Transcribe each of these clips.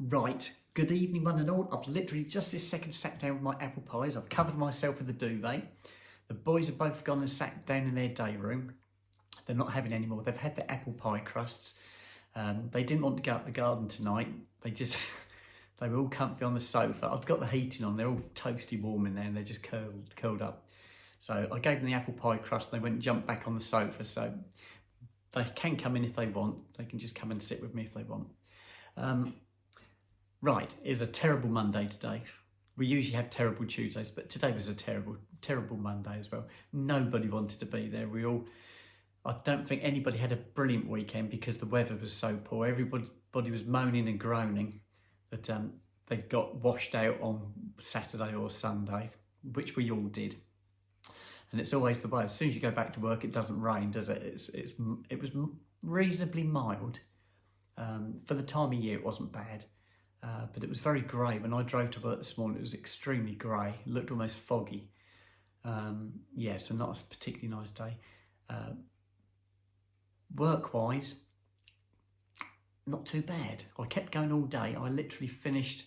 Right, good evening one and all. I've literally just this second sat down with my apple pies. I've covered myself with a duvet. The boys have both gone and sat down in their day room. They're not having any more. They've had the apple pie crusts. They didn't want to go up the garden tonight. They were all comfy on the sofa. I've got the heating on. They're all toasty warm in there and they're just curled up. So I gave them the apple pie crust. They went and jumped back on the sofa. So they can come in if they want. They can just come and sit with me if they want. Right, it's a terrible Monday today. We usually have terrible Tuesdays, but today was a terrible Monday as well. Nobody wanted to be there. I don't think anybody had a brilliant weekend because the weather was so poor. Everybody was moaning and groaning that they got washed out on Saturday or Sunday, which we all did. And it's always the way. As soon as you go back to work, it doesn't rain, does it? It was reasonably mild. For the time of year, it wasn't bad. But it was very grey. When I drove to work this morning, it was extremely grey. It looked almost foggy. So not a particularly nice day. Work-wise, not too bad. I kept going all day. I literally finished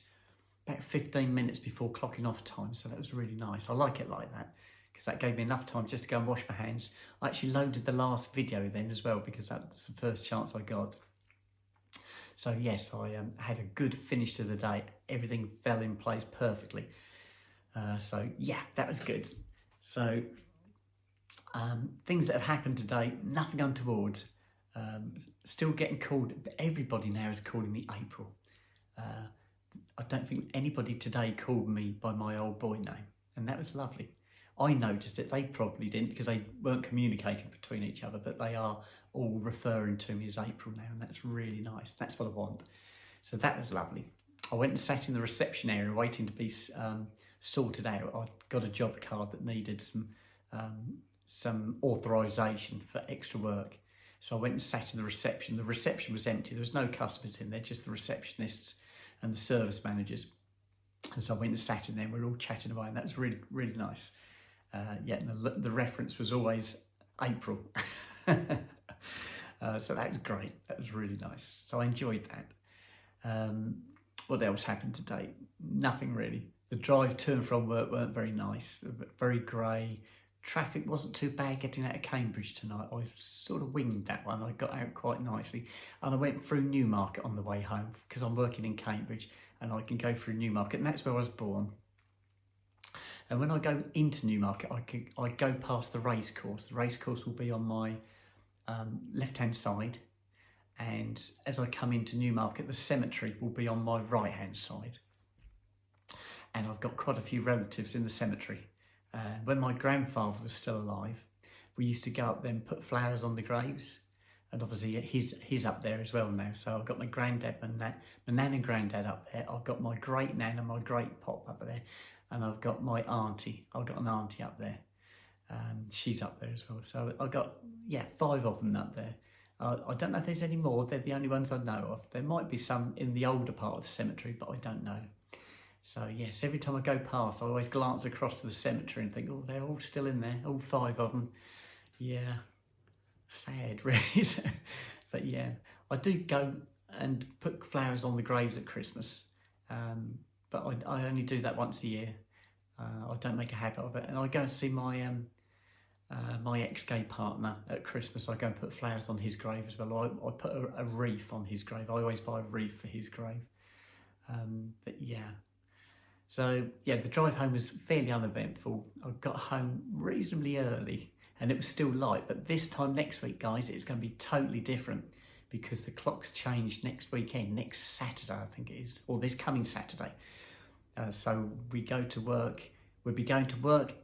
about 15 minutes before clocking off time, so that was really nice. I like it like that, because that gave me enough time just to go and wash my hands. I actually loaded the last video then as well, because that's the first chance I got. So yes, I had a good finish to the day. Everything fell in place perfectly. So yeah, that was good. So things that have happened today, nothing untoward. Still getting called, everybody now is calling me April. I don't think anybody today called me by my old boy name, and that was lovely. I noticed it, they probably didn't because they weren't communicating between each other, but they are all referring to me as April now, and that's really nice. That's what I want. So that was lovely. I went and sat in the reception area waiting to be sorted out. I got a job card that needed some authorisation for extra work. So I went and sat in the reception. The reception was empty. There was no customers in there, just the receptionists and the service managers. And so I went and sat in there and we were all chatting away, and that was really, really nice. And the reference was always April. So that was great. That was really nice. So I enjoyed that. What else happened today? Nothing really. The drive to and from work weren't very nice. Very grey. Traffic wasn't too bad getting out of Cambridge tonight. I sort of winged that one. I got out quite nicely. And I went through Newmarket on the way home because I'm working in Cambridge and I can go through Newmarket, and that's where I was born. And when I go into Newmarket, I go past the racecourse. The racecourse will be on my left-hand side. And as I come into Newmarket, the cemetery will be on my right-hand side. And I've got quite a few relatives in the cemetery. When my grandfather was still alive, we used to go up there and put flowers on the graves. And obviously he's up there as well now. So I've got my granddad and my nan and granddad up there. I've got my great nan and my great pop up there. And I've got my auntie. I've got an auntie up there. She's up there as well. So I've got, 5 of them up there. I don't know if there's any more. They're the only ones I know of. There might be some in the older part of the cemetery, but I don't know. So yes, every time I go past, I always glance across to the cemetery and think, oh, they're all still in there, all 5 of them. Yeah, sad really. But yeah, I do go and put flowers on the graves at Christmas. But I only do that once a year. I don't make a habit of it. And I go and see my ex-gay partner at Christmas. I go and put flowers on his grave as well. I put a wreath on his grave. I always buy a wreath for his grave. But yeah. So yeah, the drive home was fairly uneventful. I got home reasonably early and it was still light. But this time next week, guys, it's going to be totally different because the clock's changed next weekend, next Saturday, I think it is, or this coming Saturday. So we go to work. We'll be going to work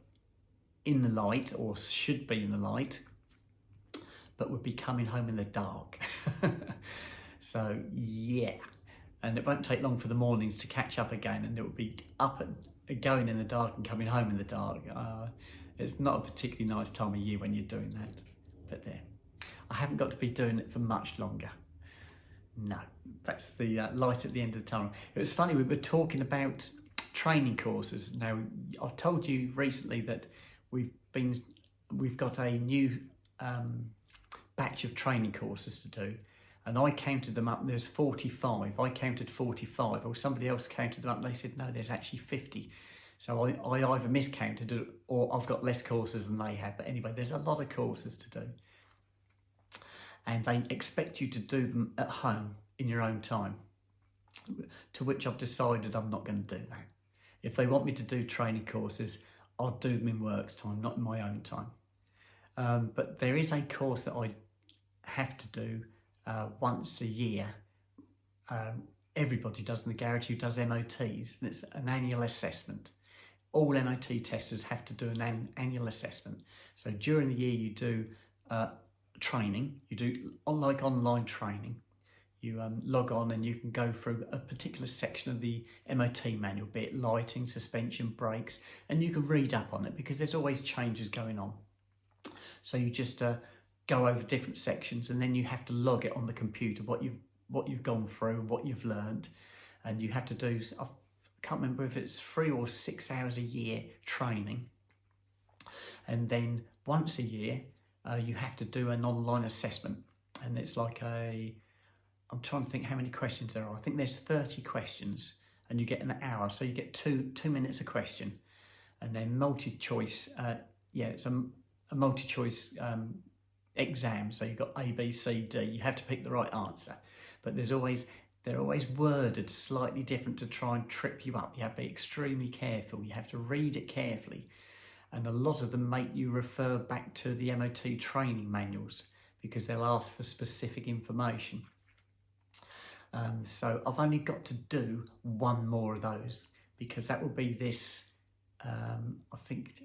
in the light, or should be in the light, but we'll be coming home in the dark. So yeah. And it won't take long for the mornings to catch up again, and it will be up and going in the dark and coming home in the dark. It's not a particularly nice time of year when you're doing that, but there. I haven't got to be doing it for much longer. No, that's the light at the end of the tunnel. It was funny, we were talking about training courses. Now, I've told you recently that we've got a new batch of training courses to do. And I counted them up, and there's 45. I counted 45, or somebody else counted them up, and they said, no, there's actually 50. So I either miscounted it, or I've got less courses than they have. But anyway, there's a lot of courses to do. And they expect you to do them at home in your own time, to which I've decided I'm not going to do that. If they want me to do training courses, I'll do them in work's time, not in my own time. But there is a course that I have to do once a year. Everybody does in the garage who does MOTs, and it's an annual assessment. All MOT testers have to do an annual assessment. So during the year you do training, you do online training. You log on and you can go through a particular section of the MOT manual, be it lighting, suspension, brakes, and you can read up on it because there's always changes going on. So you just go over different sections, and then you have to log it on the computer, what you've gone through, what you've learned, and you have to do, I can't remember if it's 3 or 6 hours a year training. And then once a year, you have to do an online assessment, and it's like I'm trying to think how many questions there are. I think there's 30 questions, and you get an hour, so you get two minutes a question, and then multi-choice. It's a multi-choice exam. So you've got A, B, C, D. You have to pick the right answer, but they're always worded slightly different to try and trip you up. You have to be extremely careful. You have to read it carefully, and a lot of them make you refer back to the MOT training manuals because they'll ask for specific information. So I've only got to do one more of those because that will be this, I think,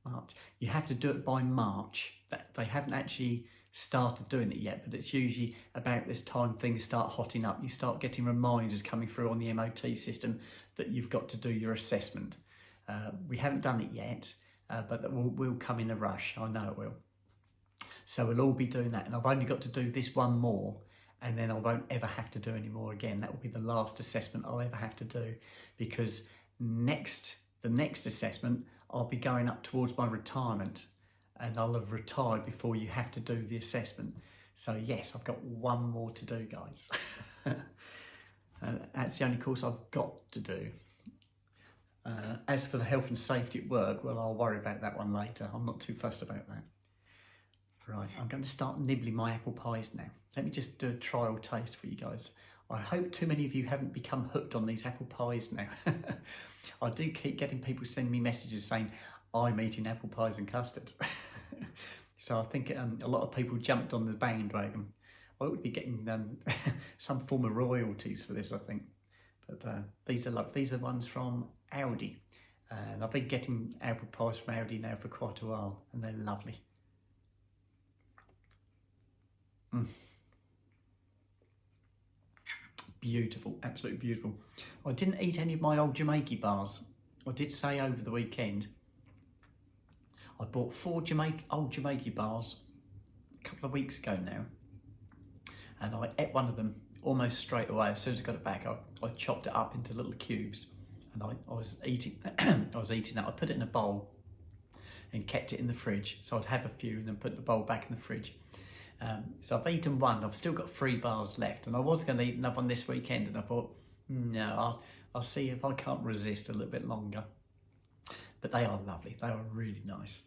March. You have to do it by March. That they haven't actually started doing it yet, but it's usually about this time things start hotting up. You start getting reminders coming through on the MOT system that you've got to do your assessment. We haven't done it yet, but that will come in a rush. I know it will. So we'll all be doing that, and I've only got to do this one more, and then I won't ever have to do any more again. That will be the last assessment I'll ever have to do, because the next assessment I'll be going up towards my retirement, and I'll have retired before you have to do the assessment. So yes, I've got one more to do, guys. That's the only course I've got to do. As for the health and safety at work, well, I'll worry about that one later. I'm not too fussed about that. Right, I'm going to start nibbling my apple pies now. Let me just do a trial taste for you guys. I hope too many of you haven't become hooked on these apple pies now. I do keep getting people sending me messages saying, I'm eating apple pies and custard. So I think a lot of people jumped on the bandwagon. I would be getting some form of royalties for this, I think. But these are ones from Aldi. And I've been getting apple pies from Aldi now for quite a while, and they're lovely. Beautiful, absolutely beautiful. I didn't eat any of my old Jamaica bars. I did say over the weekend, I bought 4 old Jamaica bars a couple of weeks ago now, and I ate one of them almost straight away. As soon as I got it back, I chopped it up into little cubes, and I was eating that. I put it in a bowl and kept it in the fridge, so I'd have a few and then put the bowl back in the fridge. So I've eaten one. I've still got 3 bars left, and I was going to eat another one this weekend, and I thought, no, I'll see if I can't resist a little bit longer. But they are lovely. They are really nice.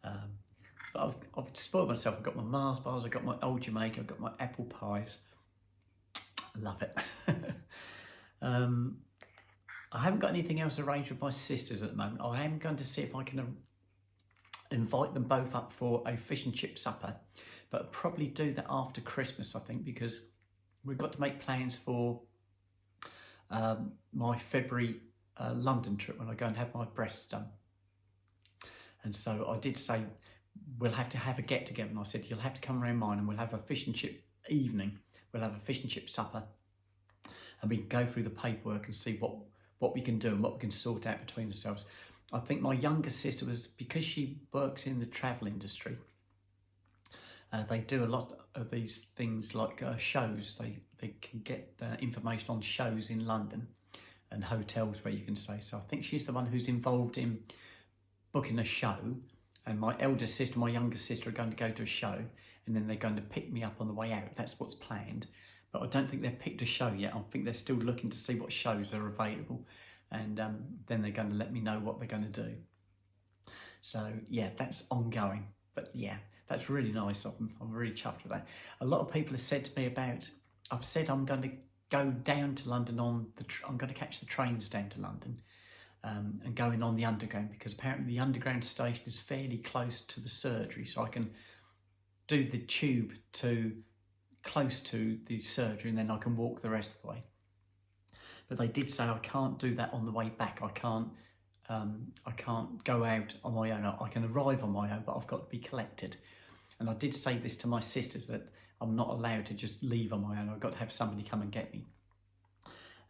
But I've spoiled myself. I've got my Mars bars, I've got my old Jamaica, I've got my apple pies. I love it. I haven't got anything else arranged with my sisters at the moment. I am going to see if I can invite them both up for a fish and chip supper, but I'll probably do that after Christmas, I think, because we've got to make plans for my February London trip when I go and have my breasts done. And so I did say we'll have to have a get together, and I said you'll have to come around mine and we'll have a fish and chip evening. We'll have a fish and chip supper, and we can go through the paperwork and see what we can do and what we can sort out between ourselves. I think my younger sister because she works in the travel industry, they do a lot of these things like shows. They can get information on shows in London and hotels where you can stay. So I think she's the one who's involved in booking a show, and my elder sister, my younger sister are going to go to a show, and then they're going to pick me up on the way out. That's what's planned. But I don't think they've picked a show yet. I think they're still looking to see what shows are available, and then they're going to let me know what they're going to do. So yeah, that's ongoing. But yeah, that's really nice of them. I'm really chuffed with that. A lot of people have said to me about, I've said I'm going to go down to London I'm going to catch the trains down to London and going on the underground, because apparently the underground station is fairly close to the surgery, so I can do the tube to close to the surgery and then I can walk the rest of the way. But they did say I can't do that on the way back. I can't go out on my own. I can arrive on my own, but I've got to be collected. And I did say this to my sisters, that I'm not allowed to just leave on my own. I've got to have somebody come and get me.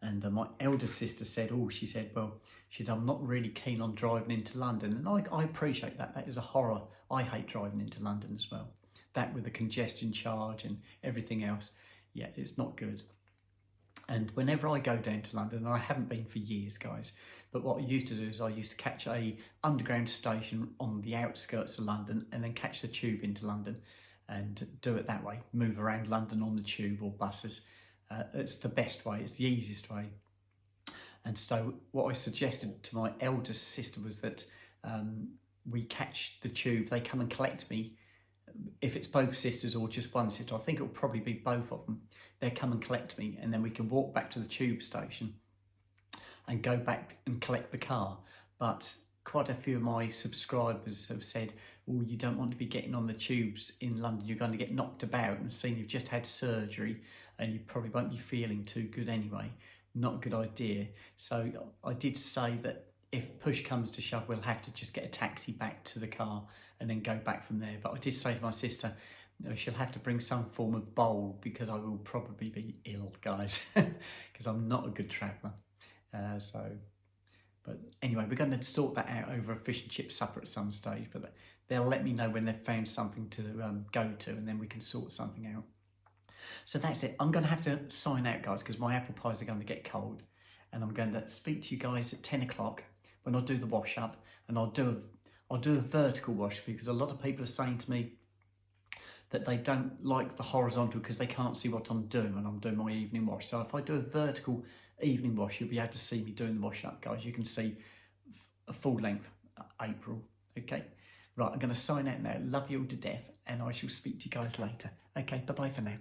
And my eldest sister said, I'm not really keen on driving into London. And I appreciate that. That is a horror. I hate driving into London as well. That with the congestion charge and everything else. Yeah, it's not good. And whenever I go down to London, and I haven't been for years, guys, but what I used to do is I used to catch a underground station on the outskirts of London and then catch the tube into London and do it that way, move around London on the tube or buses. It's the best way, it's the easiest way. And so what I suggested to my eldest sister was that we catch the tube, they come and collect me. If it's both sisters or just one sister, I think it'll probably be both of them. They'll come and collect me, and then we can walk back to the tube station and go back and collect the car. But quite a few of my subscribers have said, oh, you don't want to be getting on the tubes in London. You're going to get knocked about, and seeing you've just had surgery and you probably won't be feeling too good anyway. Not a good idea. So I did say that if push comes to shove, we'll have to just get a taxi back to the car and then go back from there. But I did say to my sister, she'll have to bring some form of bowl, because I will probably be ill, guys, because I'm not a good traveller. But anyway, we're going to sort that out over a fish and chip supper at some stage. But they'll let me know when they've found something to go to, and then we can sort something out. So that's it. I'm going to have to sign out, guys, because my apple pies are going to get cold. And I'm going to speak to you guys at 10 o'clock when I do the wash up, and I'll do a vertical wash, because a lot of people are saying to me that they don't like the horizontal because they can't see what I'm doing when I'm doing my evening wash. So if I do a vertical evening wash, you'll be able to see me doing the wash up, guys. You can see a full length April. Okay, right, I'm going to sign out now. Love you all to death, and I shall speak to you guys later. Okay, bye bye for now.